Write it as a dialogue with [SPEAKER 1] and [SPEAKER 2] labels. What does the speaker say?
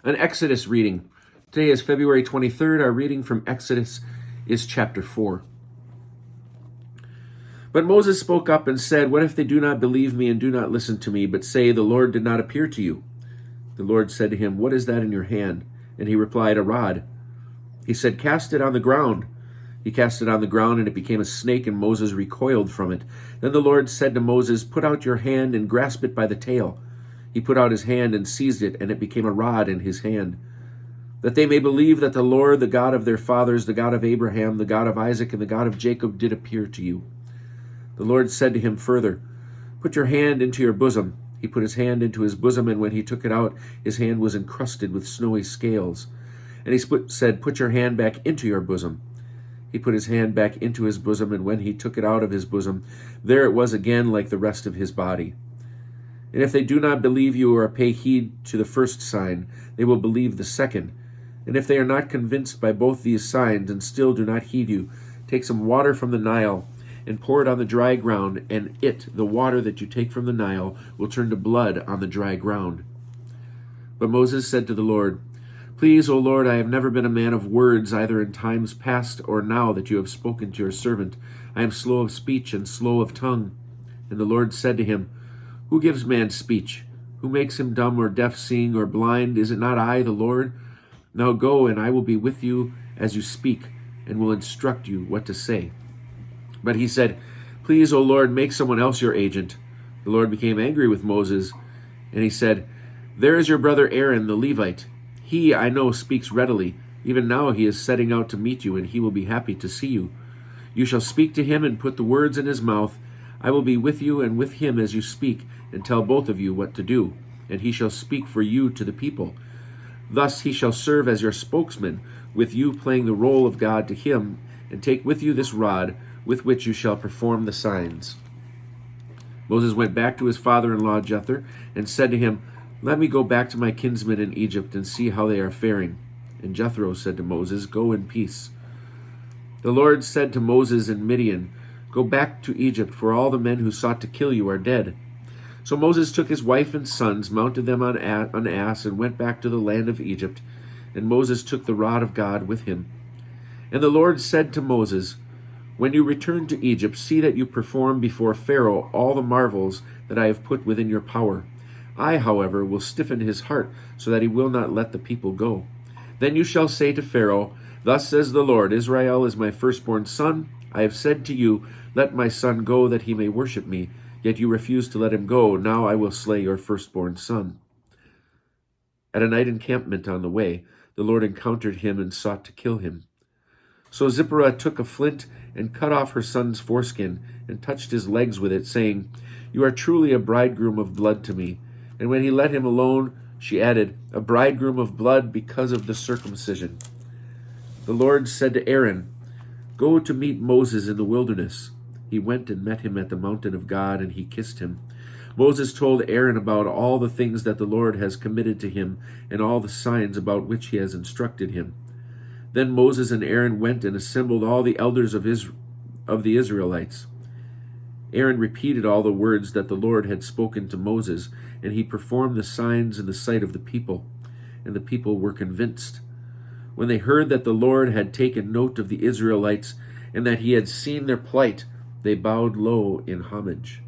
[SPEAKER 1] An Exodus reading. Today is February 23rd. Our reading from Exodus is chapter 4. But Moses spoke up and said, "What if they do not believe me and do not listen to me, but say, 'The Lord did not appear to you'?" The Lord said to him, "What is that in your hand?" And he replied, "A rod." He said, "Cast it on the ground." He cast it on the ground, and it became a snake, and Moses recoiled from it. Then the Lord said to Moses, "Put out your hand and grasp it by the tail." He put out his hand and seized it, and it became a rod in his hand. That they may believe that the Lord, the God of their fathers, the God of Abraham, the God of Isaac, and the God of Jacob, did appear to you. The Lord said to him further, "Put your hand into your bosom." He put his hand into his bosom, and when he took it out, his hand was encrusted with snowy scales. And he said, "Put your hand back into your bosom." He put his hand back into his bosom, and when he took it out of his bosom, there it was again like the rest of his body. And if they do not believe you or pay heed to the first sign, they will believe the second. And if they are not convinced by both these signs and still do not heed you, take some water from the Nile and pour it on the dry ground, and the water that you take from the Nile, will turn to blood on the dry ground. But Moses said to the Lord, "Please, O Lord, I have never been a man of words, either in times past or now that you have spoken to your servant. I am slow of speech and slow of tongue." And the Lord said to him, "Who gives man speech? Who makes him dumb or deaf, seeing or blind? Is it not I, the Lord? Now go, and I will be with you as you speak, and will instruct you what to say." But he said, "Please, O Lord, make someone else your agent." The Lord became angry with Moses, and he said, "There is your brother Aaron the Levite. He, I know, speaks readily. Even now he is setting out to meet you, and he will be happy to see you. You shall speak to him and put the words in his mouth. I will be with you and with him as you speak, and tell both of you what to do, and he shall speak for you to the people. Thus he shall serve as your spokesman, with you playing the role of God to him, and take with you this rod, with which you shall perform the signs." Moses went back to his father-in-law Jethro, and said to him, "Let me go back to my kinsmen in Egypt and see how they are faring." And Jethro said to Moses, "Go in peace." The Lord said to Moses in Midian, "Go back to Egypt, for all the men who sought to kill you are dead." So Moses took his wife and sons, mounted them on an ass, and went back to the land of Egypt. And Moses took the rod of God with him. And the Lord said to Moses, "When you return to Egypt, see that you perform before Pharaoh all the marvels that I have put within your power. I, however, will stiffen his heart, so that he will not let the people go. Then you shall say to Pharaoh, 'Thus says the Lord, Israel is my firstborn son. I have said to you, let my son go that he may worship me. Yet you refuse to let him go. Now I will slay your firstborn son.'" At a night encampment on the way, the Lord encountered him and sought to kill him. So Zipporah took a flint and cut off her son's foreskin and touched his legs with it, saying, "You are truly a bridegroom of blood to me." And when he let him alone, she added, "A bridegroom of blood because of the circumcision." The Lord said to Aaron, "Go to meet Moses in the wilderness." He went and met him at the mountain of God, and he kissed him. Moses told Aaron about all the things that the Lord has committed to him, and all the signs about which he has instructed him. Then Moses and Aaron went and assembled all the elders of the Israelites. Aaron repeated all the words that the Lord had spoken to Moses, and he performed the signs in the sight of the people, and the people were convinced. When they heard that the Lord had taken note of the Israelites, and that he had seen their plight, they bowed low in homage.